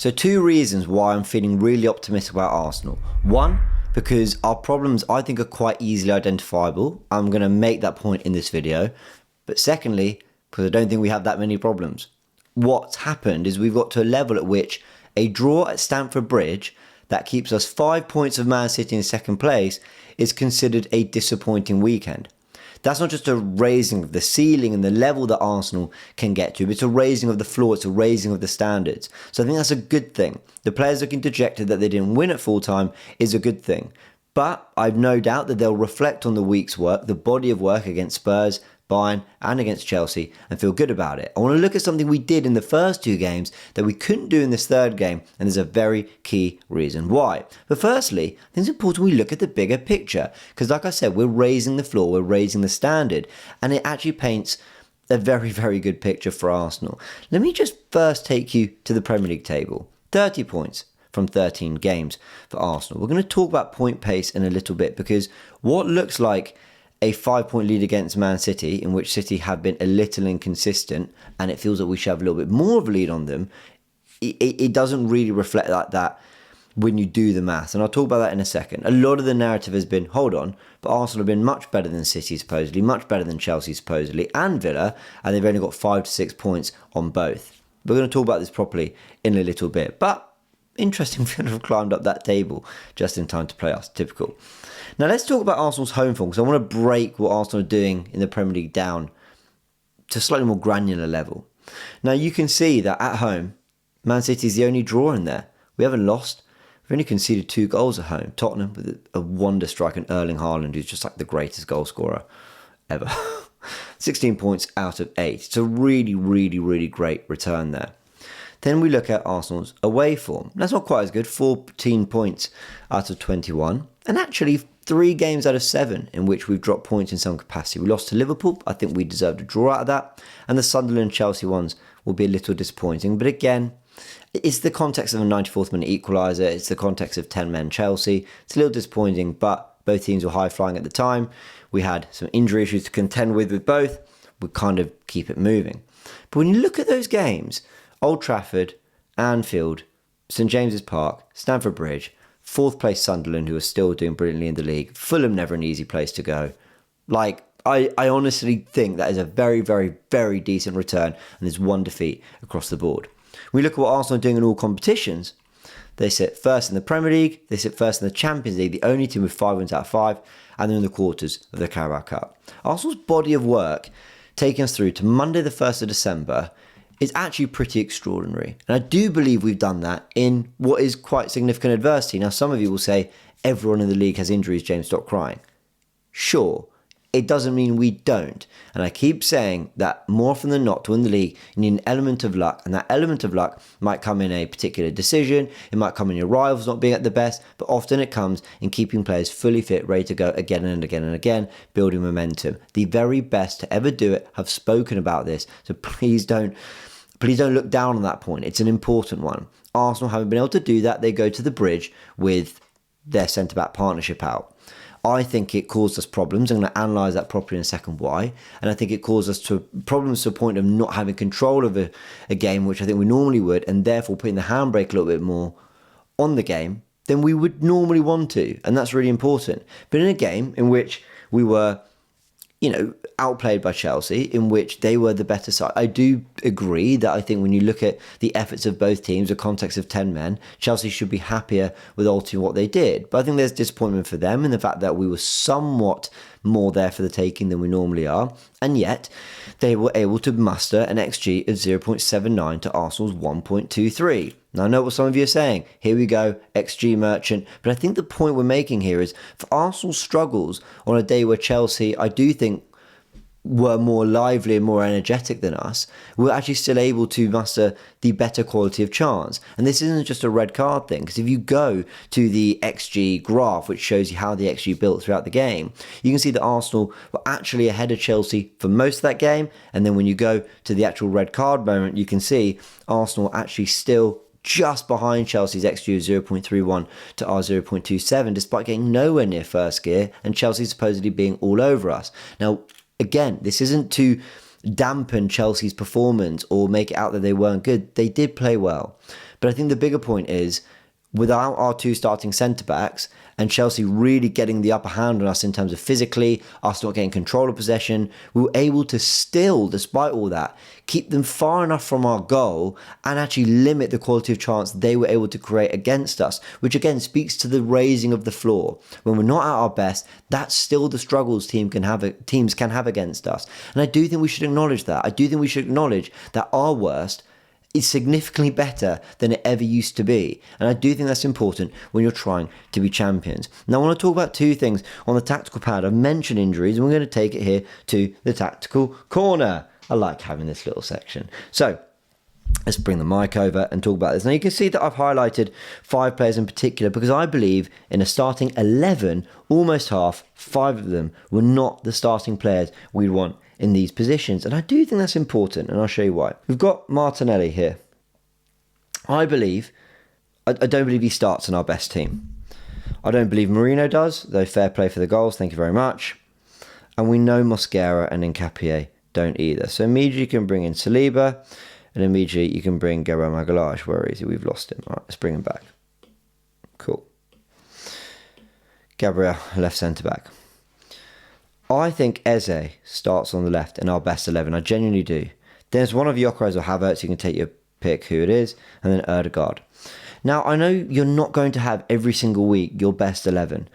So 2 reasons why I'm feeling really optimistic about Arsenal. 1, because our problems I think are quite easily identifiable. I'm going to make that point in this video. But secondly, because I don't think we have that many problems. What's happened is we've got to a level at which a draw at Stamford Bridge that keeps us 5 points of Man City in second place is considered a disappointing weekend. That's not just a raising of the ceiling and the level that Arsenal can get to, but it's a raising of the floor, it's a raising of the standards. So I think that's a good thing. The players looking dejected that they didn't win at full time is a good thing. But I've no doubt that they'll reflect on the week's work, the body of work against Spurs, Bayern and against Chelsea, and feel good about it. I want to look at something we did in the first 2 games that we couldn't do in this third game, and there's a very key reason why. But firstly, I think it's important we look at the bigger picture, because like I said, we're raising the floor, we're raising the standard, and it actually paints a very, very good picture for Arsenal. Let me just first take you to the Premier League table. 30 points from 13 games for Arsenal. We're going to talk about point pace in a little bit, because what looks like a 5-point lead against Man City, in which City have been a little inconsistent, and it feels that we should have a little bit more of a lead on them, it doesn't really reflect like that when you do the math. And I'll talk about that in a second. A lot of the narrative has been, hold on, but Arsenal have been much better than City supposedly, much better than Chelsea supposedly, and Villa, and they've only got 5 to 6 points on both. We're going to talk about this properly in a little bit, but interesting Villa have climbed up that table just in time to play us. Typical. Now let's talk about Arsenal's home form, because I want to break what Arsenal are doing in the Premier League down to a slightly more granular level. Now you can see that at home, Man City is the only draw in there. We haven't lost. We've only conceded 2 goals at home. Tottenham with a wonder strike, and Erling Haaland, who's just like the greatest goal scorer ever. 16 points out of 8. It's a really, really, really great return there. Then we look at Arsenal's away form. That's not quite as good. 14 points out of 21. And actually 3 games out of 7 in which we've dropped points in some capacity. We lost to Liverpool. I think we deserved a draw out of that. And the Sunderland-Chelsea ones will be a little disappointing. But again, it's the context of a 94th minute equaliser. It's the context of 10-men Chelsea. It's a little disappointing, but both teams were high-flying at the time. We had some injury issues to contend with both. We kind of keep it moving. But when you look at those games, Old Trafford, Anfield, St James's Park, Stamford Bridge, 4th place Sunderland, who are still doing brilliantly in the league. Fulham, never an easy place to go. Like, I honestly think that is a very, very, very decent return, and there's 1 defeat across the board. We look at what Arsenal are doing in all competitions. They sit first in the Premier League, they sit first in the Champions League, the only team with 5 wins out of 5, and they're in the quarters of the Carabao Cup. Arsenal's body of work taking us through to Monday the 1st of December is actually pretty extraordinary. And I do believe we've done that in what is quite significant adversity. Now, some of you will say, everyone in the league has injuries, James, stop crying. Sure, it doesn't mean we don't. And I keep saying that more often than not, to win the league, you need an element of luck. And that element of luck might come in a particular decision. It might come in your rivals not being at the best. But often it comes in keeping players fully fit, ready to go again and again and again, building momentum. The very best to ever do it have spoken about this. So please don't look down on that point. It's an important one. Arsenal haven't been able to do that. They go to the bridge with their centre-back partnership out. I think it caused us problems. I'm going to analyse that properly in a second why. And I think it caused us to problems to the point of not having control of a game, which I think we normally would, and therefore putting the handbrake a little bit more on the game than we would normally want to. And that's really important. But in a game in which we were, outplayed by Chelsea, in which they were the better side. I do agree that I think when you look at the efforts of both teams, the context of 10 men, Chelsea should be happier with ultimately what they did. But I think there's disappointment for them in the fact that we were somewhat more there for the taking than we normally are. And yet, they were able to muster an XG of 0.79 to Arsenal's 1.23. Now, I know what some of you are saying. Here we go, XG merchant. But I think the point we're making here is for Arsenal's struggles on a day where Chelsea, I do think, were more lively and more energetic than us, we're actually still able to muster the better quality of chance. And this isn't just a red card thing, because if you go to the XG graph, which shows you how the XG built throughout the game, you can see that Arsenal were actually ahead of Chelsea for most of that game. And then when you go to the actual red card moment, you can see Arsenal actually still just behind Chelsea's XG of 0.31 to our 0.27, despite getting nowhere near first gear and Chelsea supposedly being all over us. Now, again, this isn't to dampen Chelsea's performance or make it out that they weren't good. They did play well. But I think the bigger point is, without our two starting centre-backs and Chelsea really getting the upper hand on us in terms of physically, us not getting control of possession, we were able to still, despite all that, keep them far enough from our goal and actually limit the quality of chance they were able to create against us, which again speaks to the raising of the floor. When we're not at our best, that's still the struggles teams can have against us. And I do think we should acknowledge that. I do think we should acknowledge that our worst is significantly better than it ever used to be. And I do think that's important when you're trying to be champions. Now I want to talk about two things on the tactical pad. I've mentioned injuries and we're going to take it here to the tactical corner. I like having this little section. So let's bring the mic over and talk about this. Now you can see that I've highlighted 5 players in particular because I believe in a starting 11, almost half, 5 of them were not the starting players we'd want in these positions. And I do think that's important, and I'll show you why. We've got Martinelli here. I don't believe he starts in our best team. I don't believe Marino does, though fair play for the goals, thank you very much. And we know Mosquera and Nkapie don't either. So immediately you can bring in Saliba, and immediately you can bring Gabriel Magalhaes. Where is he? We've lost him. All right, let's bring him back. Cool. Gabriel, left centre-back. I think Eze starts on the left in our best 11. I genuinely do. There's one of Gyökeres or Havertz. You can take your pick who it is. And then Ødegaard. Now, I know you're not going to have every single week your best 11.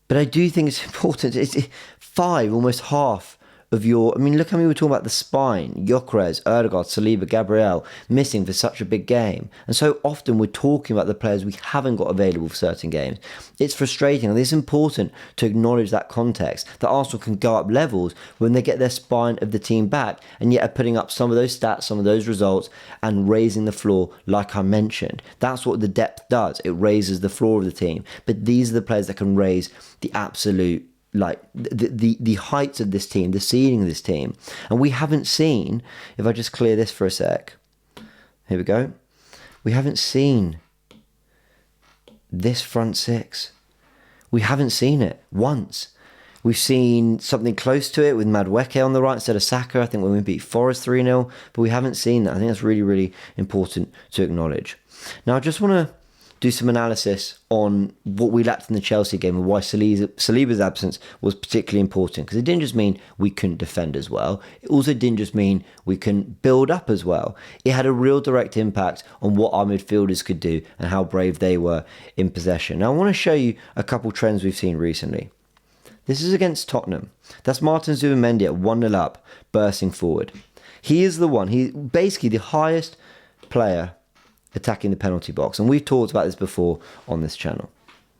But I do think it's important. It's 5, almost half of your... I mean, look how many we're talking about the spine. Gyökeres, Ødegaard, Saliba, Gabriel missing for such a big game. And so often we're talking about the players we haven't got available for certain games. It's frustrating. And it's important to acknowledge that context, that Arsenal can go up levels when they get their spine of the team back and yet are putting up some of those stats, some of those results and raising the floor like I mentioned. That's what the depth does. It raises the floor of the team. But these are the players that can raise the absolute the heights of this team, the ceiling of this team. And we haven't seen, if I just clear this for a sec, here we go, we haven't seen this front 6. We haven't seen it once. We've seen something close to it with Madueke on the right instead of Saka, I think when we beat Forest 3-0, but we haven't seen that. I think that's really, really important to acknowledge. Now I just want to do some analysis on what we lacked in the Chelsea game and why Saliba's absence was particularly important. Because it didn't just mean we couldn't defend as well. It also didn't just mean we couldn't build up as well. It had a real direct impact on what our midfielders could do and how brave they were in possession. Now I want to show you a couple trends we've seen recently. This is against Tottenham. That's Martin Zubimendi at 1-0 up, bursting forward. He is the one. He's basically the highest player attacking the penalty box. And we've talked about this before on this channel.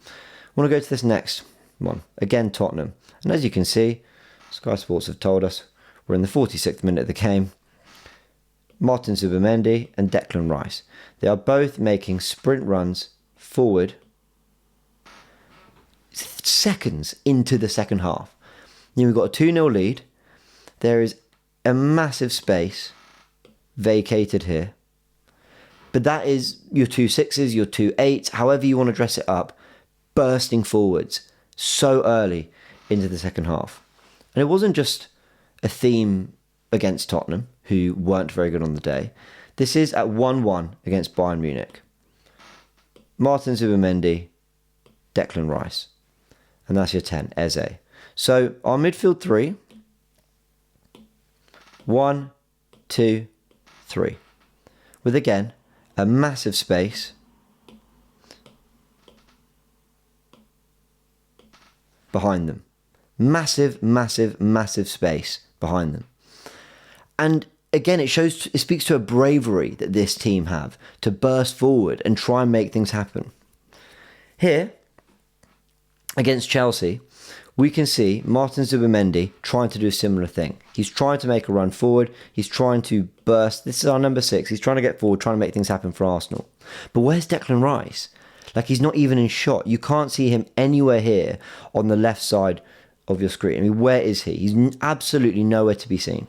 I want to go to this next one. Again, Tottenham. And as you can see, Sky Sports have told us we're in the 46th minute of the game. Martin Zubimendi and Declan Rice. They are both making sprint runs forward seconds into the second half. Then we've got a 2-0 lead. There is a massive space vacated here. But that is your 2 6s, your 2 8s, however you want to dress it up, bursting forwards so early into the second half. And it wasn't just a theme against Tottenham, who weren't very good on the day. This is at 1-1 against Bayern Munich. Martin Zubimendi, Declan Rice. And that's your 10, Eze. So our midfield 3. 1, 2, 3. With again a massive space behind them. Massive, massive, massive space behind them. And again, it speaks to a bravery that this team have to burst forward and try and make things happen. Here, against Chelsea, we can see Martin Zubimendi trying to do a similar thing. He's trying to make a run forward. He's trying to burst. This is our number 6. He's trying to get forward, trying to make things happen for Arsenal. But where's Declan Rice? Like, he's not even in shot. You can't see him anywhere here on the left side of your screen. I mean, where is he? He's absolutely nowhere to be seen.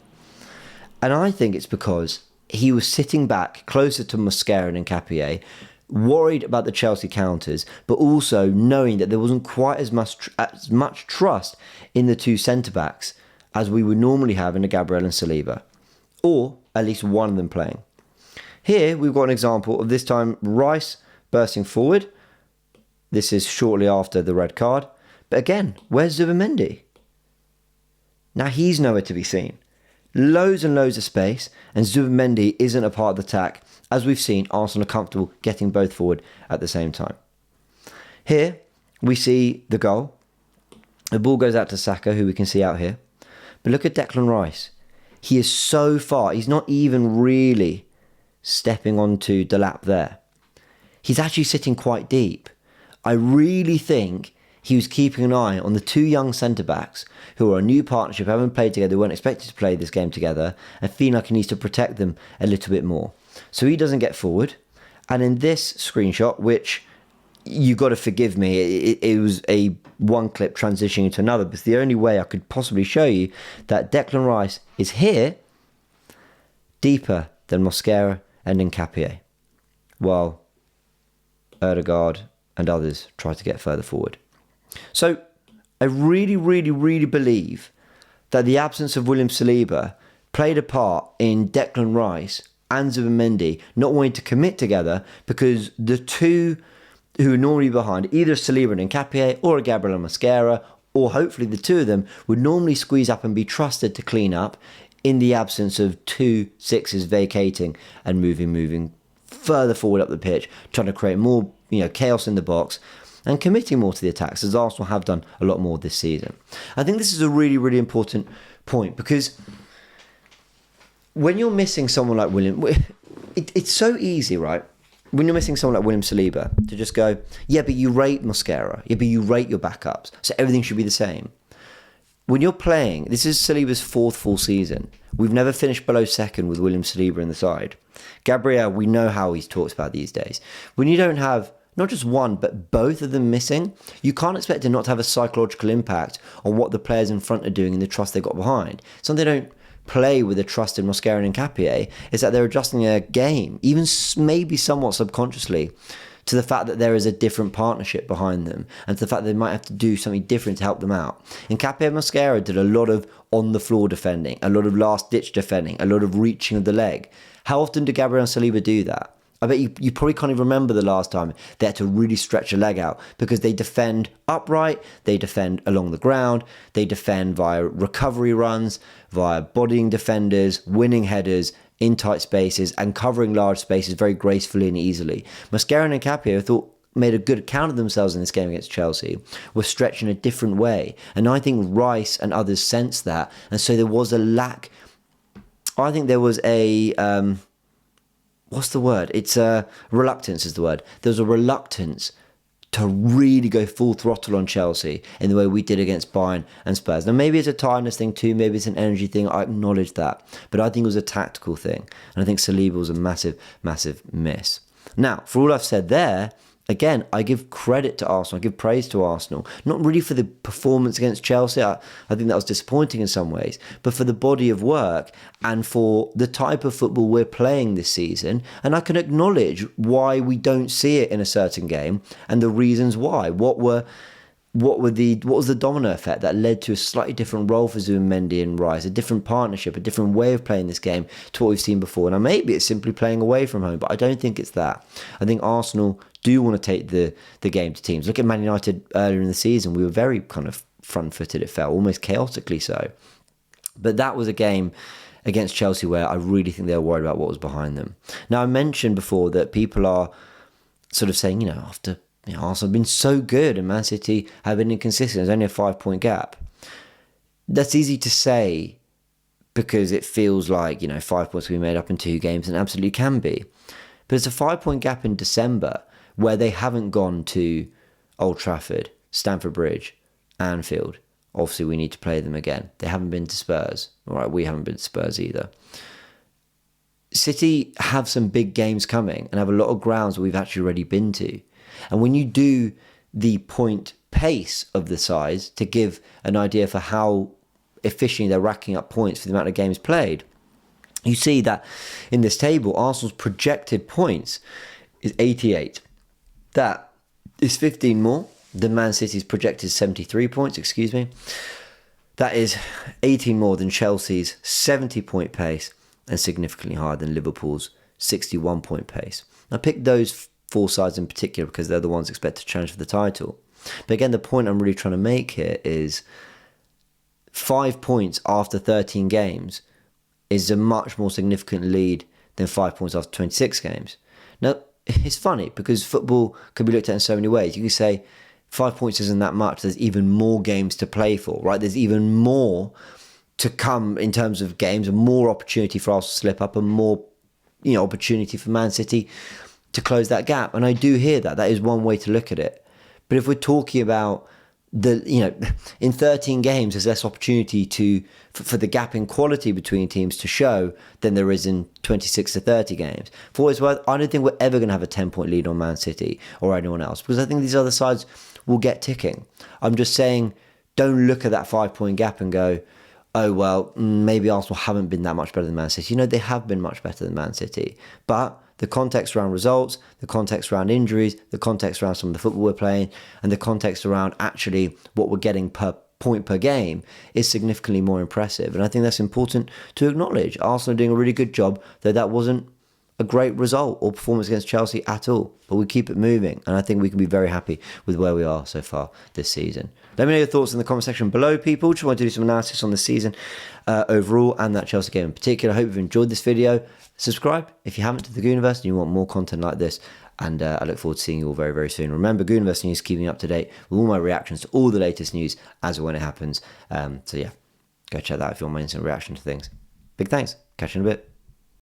And I think it's because he was sitting back closer to Mosquera and Nkapie, worried about the Chelsea counters, but also knowing that there wasn't quite as much trust in the 2 centre-backs as we would normally have in a Gabriel and Saliba, or at least one of them playing. Here we've got an example of this time Rice bursting forward. This is shortly after the red card. But again, where's Zubimendi? Now he's nowhere to be seen. Loads and loads of space, and Zubimendi isn't a part of the attack. As we've seen, Arsenal are comfortable getting both forward at the same time. Here we see the goal. The ball goes out to Saka, who we can see out here. But look at Declan Rice. He is so far. He's not even really stepping onto the lap there. He's actually sitting quite deep. I really think he was keeping an eye on the two young centre-backs who are a new partnership, haven't played together, weren't expected to play this game together, and feel like he needs to protect them a little bit more. So he doesn't get forward. And in this screenshot, which you got to forgive me, it was a one clip transitioning into another, but it's the only way I could possibly show you that Declan Rice is here, deeper than Mosquera and Nkapie, while Ødegaard and others try to get further forward. So I really, really, really believe that the absence of William Saliba played a part in Declan Rice and Zubimendi not wanting to commit together, because the two who are normally behind, either Saliba and Nkapie or a Gabriel and Mosquera, or hopefully the two of them, would normally squeeze up and be trusted to clean up in the absence of two sixes vacating and moving further forward up the pitch, trying to create more chaos in the box and committing more to the attacks, as Arsenal have done a lot more this season. I think this is a really, really important point, because when you're missing someone like William, it's so easy, right? When you're missing someone like William Saliba, to just go, yeah, but you rate Mosquera, yeah, but you rate your backups, so everything should be the same. When you're playing, this is Saliba's fourth full season. We've never finished below second with William Saliba in the side. Gabriel, we know how he's talked about these days. When you don't have not just one, but both of them missing, you can't expect it not to have a psychological impact on what the players in front are doing and the trust they've got behind. Something they don't play with the trust in Mosquera and Nkapie is that they're adjusting their game, even maybe somewhat subconsciously, to the fact that there is a different partnership behind them, and to the fact that they might have to do something different to help them out. Nkapie and Mosquera did a lot of on-the-floor defending, a lot of last-ditch defending, a lot of reaching of the leg. How often do Gabriel and Saliba do that? I bet you probably can't even remember the last time they had to really stretch a leg out, because they defend upright, they defend along the ground, they defend via recovery runs, via bodying defenders, winning headers in tight spaces and covering large spaces very gracefully and easily. Mosquera and Nkapie, I thought, made a good account of themselves in this game against Chelsea, were stretched in a different way. And I think Rice and others sensed that. And so there was a lack. I think there was a... what's the word? It's reluctance is the word. There was a reluctance to really go full throttle on Chelsea in the way we did against Bayern and Spurs. Now, maybe it's a tiredness thing too. Maybe it's an energy thing. I acknowledge that. But I think it was a tactical thing. And I think Saliba was a massive, massive miss. Now, for all I've said there, again, I give credit to Arsenal. I give praise to Arsenal. Not really for the performance against Chelsea. I think that was disappointing in some ways. But for the body of work and for the type of football we're playing this season. And I can acknowledge why we don't see it in a certain game and the reasons why. What was the domino effect that led to a slightly different role for Zubimendi and Rice, a different partnership, a different way of playing this game to what we've seen before. Now, maybe it's simply playing away from home, but I don't think it's that. I think Arsenal do want to take the game to teams. Look at Man United earlier in the season. We were very kind of front-footed, it felt, almost chaotically so. But that was a game against Chelsea where I really think they were worried about what was behind them. Now, I mentioned before that people are sort of saying, after Arsenal have been so good and Man City have been inconsistent, there's only a 5-point gap. That's easy to say because it feels like, 5 points can be made up in 2 games, and absolutely can be. But it's a 5-point gap in December where they haven't gone to Old Trafford, Stamford Bridge, Anfield. Obviously, we need to play them again. They haven't been to Spurs. All right, we haven't been to Spurs either. City have some big games coming and have a lot of grounds that we've actually already been to. And when you do the point pace of the sides to give an idea for how efficiently they're racking up points for the amount of games played, you see that in this table, Arsenal's projected points is 88. That is 15 more than Man City's projected 73 points, That is 18 more than Chelsea's 70-point pace and significantly higher than Liverpool's 61 point pace. I picked those 4 sides in particular because they're the ones expected to challenge for the title. But again, the point I'm really trying to make here is 5 points after 13 games is a much more significant lead than 5 points after 26 games. Now, it's funny because football can be looked at in so many ways. You can say 5 points isn't that much. There's even more games to play for, right? There's even more to come in terms of games, and more opportunity for us to slip up, and more, opportunity for Man City to close that gap. And I do hear that. That is one way to look at it. But if we're talking about in 13 games, there's less opportunity for the gap in quality between teams to show than there is in 26 to 30 games. For what it's worth, I don't think we're ever going to have a 10-point lead on Man City or anyone else, because I think these other sides will get ticking. I'm just saying, don't look at that 5-point gap and go, oh, well, maybe Arsenal haven't been that much better than Man City. They have been much better than Man City. But the context around results, the context around injuries, the context around some of the football we're playing, and the context around actually what we're getting per point per game is significantly more impressive. And I think that's important to acknowledge. Arsenal are doing a really good job, though that wasn't a great result or performance against Chelsea at all. But we keep it moving, and I think we can be very happy with where we are so far this season. Let me know your thoughts in the comment section below, people. Just want to do some analysis on the season overall and that Chelsea game in particular. I hope you've enjoyed this video. Subscribe if you haven't to the Goonerverse and you want more content like this. And I look forward to seeing you all very, very soon. Remember, Goonerverse News keeping you up to date with all my reactions to all the latest news as and when it happens. So yeah, go check that out if you want my instant reaction to things. Big thanks. Catch you in a bit.